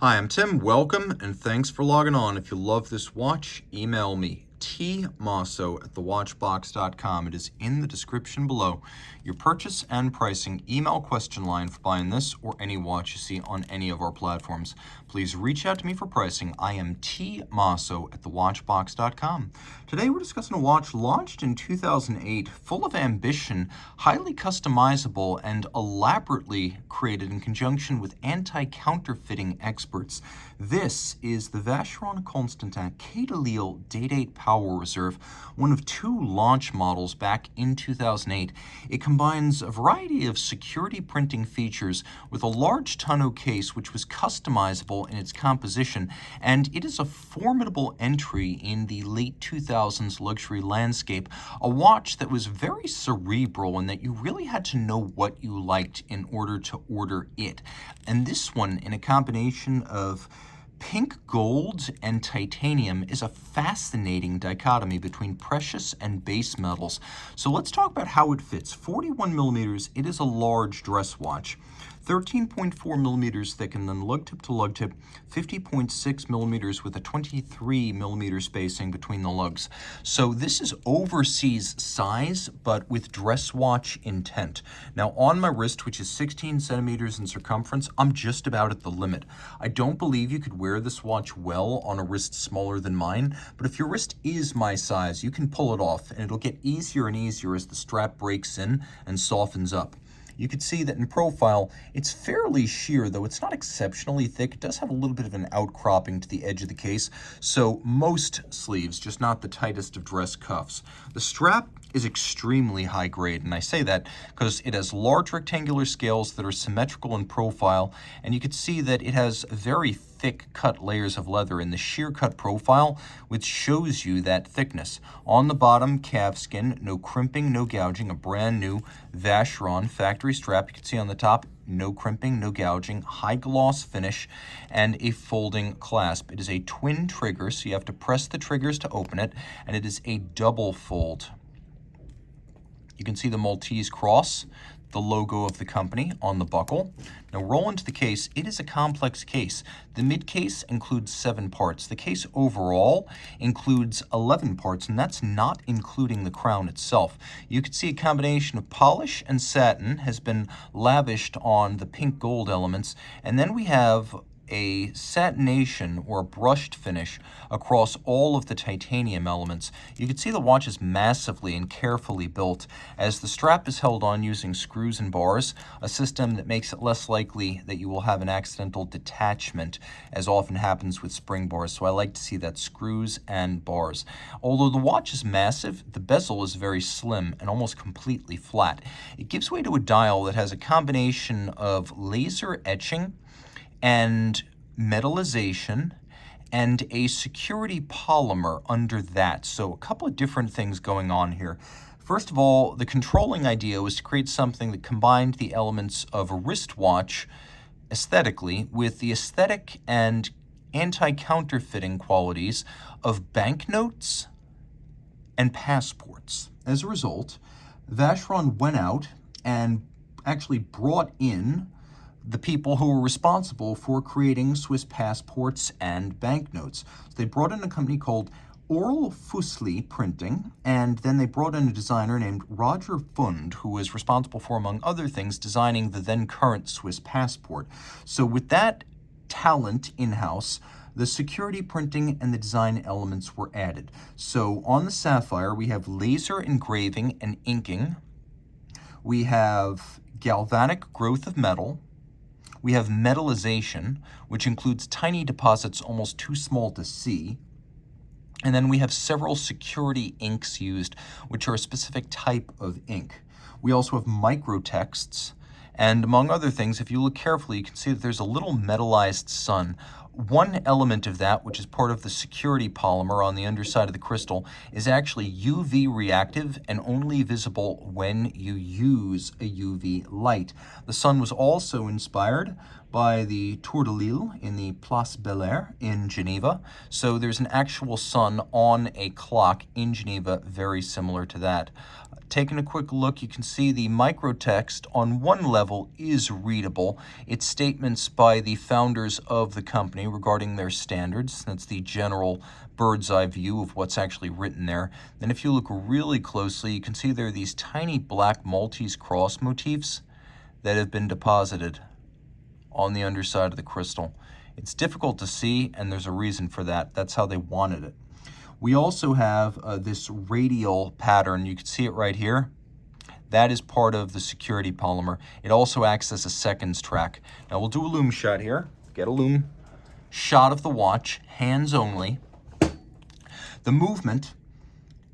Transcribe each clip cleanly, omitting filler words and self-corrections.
Hi, I'm Tim. Welcome and thanks for logging on. If you love this watch, email me, tmosso@thewatchbox.com. It is in the description below. Your purchase and pricing email question line for buying this or any watch you see on any of our platforms. Please reach out to me for pricing. I am tmosso@thewatchbox.com. Today we're discussing a watch launched in 2008, full of ambition, highly customizable, and elaborately created in conjunction with anti-counterfeiting experts. This is the Vacheron Constantin Quai Date 8 Power Reserve, one of two launch models back in 2008. It combines a variety of security printing features with a large tonneau case which was customizable in its composition, and it is a formidable entry in the late 2000s luxury landscape, a watch that was very cerebral and that you really had to know what you liked in order to order it. And this one, in a combination of pink gold and titanium, is a fascinating dichotomy between precious and base metals. So let's talk about how it fits. 41 millimeters, it is a large dress watch. 13.4 millimeters thick and then lug tip to lug tip, 50.6 millimeters with a 23 millimeter spacing between the lugs. So this is overseas size, but with dress watch intent. Now on my wrist, which is 16 centimeters in circumference, I'm just about at the limit. I don't believe you could wear this watch well on a wrist smaller than mine, but if your wrist is my size, you can pull it off, and it'll get easier and easier as the strap breaks in and softens up. You can see that in profile, it's fairly sheer, though it's not exceptionally thick. It does have a little bit of an outcropping to the edge of the case, so most sleeves, just not the tightest of dress cuffs. The strap is extremely high grade, and I say that because it has large rectangular scales that are symmetrical in profile, and you can see that it has very thick cut layers of leather in the sheer cut profile, which shows you that thickness. On the bottom, calfskin, no crimping, no gouging, a brand new Vacheron factory strap. You can see on the top, no crimping, no gouging, high gloss finish, and a folding clasp. It is a twin trigger, so you have to press the triggers to open it, and it is a double fold. You can see the Maltese cross, the logo of the company on the buckle. Now roll into the case. It is a complex case. The mid case includes 7 parts. The case overall includes 11 parts, and that's not including the crown itself. You can see a combination of polish and satin has been lavished on the pink gold elements, and then we have a satination or a brushed finish across all of the titanium elements. You can see the watch is massively and carefully built, as the strap is held on using screws and bars, a system that makes it less likely that you will have an accidental detachment, as often happens with spring bars. So I like to see that screws and bars. Although the watch is massive, the bezel is very slim and almost completely flat. It gives way to a dial that has a combination of laser etching and metallization and a security polymer under that. So a couple of different things going on here. First of all, the controlling idea was to create something that combined the elements of a wristwatch aesthetically with the aesthetic and anti-counterfeiting qualities of banknotes and passports. As a result, Vacheron went out and actually brought in the people who were responsible for creating Swiss passports and banknotes. So they brought in a company called Oral Fuseli Printing, and then they brought in a designer named Roger Fund, who was responsible for, among other things, designing the then current Swiss passport. So with that talent in-house, the security printing and the design elements were added. So on the sapphire, we have laser engraving and inking. We have galvanic growth of metal. We have metallization, which includes tiny deposits almost too small to see. And then we have several security inks used, which are a specific type of ink. We also have microtexts. And among other things, if you look carefully, you can see that there's a little metallized sun. One element of that, which is part of the security polymer on the underside of the crystal, is actually UV reactive and only visible when you use a UV light. The sun was also inspired by the Tour de Lille in the Place Bel Air in Geneva. So there's an actual sun on a clock in Geneva, very similar to that. Taking a quick look, you can see the microtext on one level is readable. It's statements by the founders of the company regarding their standards. That's the general bird's eye view of what's actually written there. Then if you look really closely, you can see there are these tiny black Maltese cross motifs that have been deposited on the underside of the crystal. It's difficult to see, and there's a reason for that. That's how they wanted it. We also have this radial pattern. You can see it right here. That is part of the security polymer. It also acts as a seconds track. Now we'll do a loom shot here. Get a loom shot of the watch, hands only. The movement,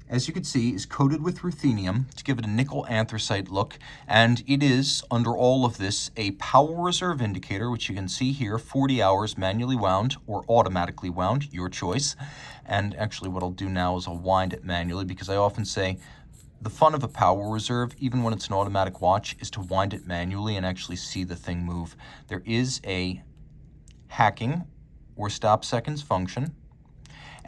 as you can see, is coated with ruthenium to give it a nickel anthracite look, and it is, under all of this, a power reserve indicator, which you can see here, 40 hours manually wound or automatically wound, your choice. And actually what I'll do now is I'll wind it manually, because I often say the fun of a power reserve, even when it's an automatic watch, is to wind it manually and actually see the thing move. There is a hacking or stop seconds function.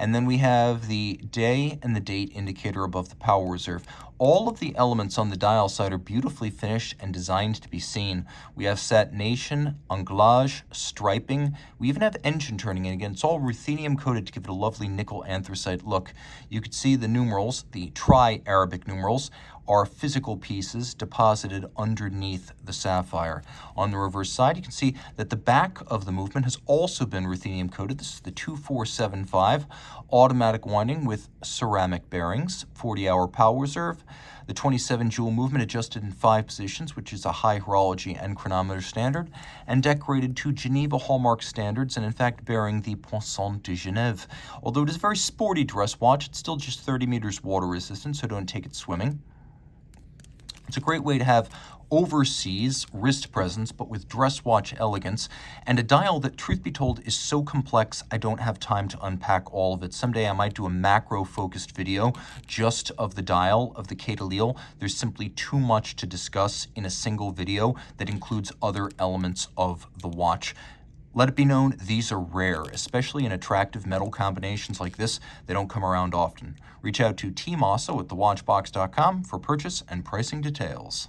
And then we have the day and the date indicator above the power reserve. All of the elements on the dial side are beautifully finished and designed to be seen. We have satination, anglage, striping. We even have engine turning, and again, it's all ruthenium coated to give it a lovely nickel anthracite look. You can see the numerals, the tri-Arabic numerals, are physical pieces deposited underneath the sapphire. On the reverse side, you can see that the back of the movement has also been ruthenium coated. This is the 2475 automatic winding with ceramic bearings, 40-hour power reserve. The 27 jewel movement adjusted in 5 positions, which is a high horology and chronometer standard, and decorated to Geneva hallmark standards, and in fact bearing the Poisson de Genève. Although it is a very sporty dress watch, it's still just 30 meters water resistant, so don't take it swimming. It's a great way to have overseas wrist presence, but with dress watch elegance, and a dial that, truth be told, is so complex I don't have time to unpack all of it. Someday I might do a macro-focused video just of the dial of the Quai de Lille. There's simply too much to discuss in a single video that includes other elements of the watch. Let it be known, these are rare, especially in attractive metal combinations like this. They don't come around often. Reach out to Team Mosso at thewatchbox.com for purchase and pricing details.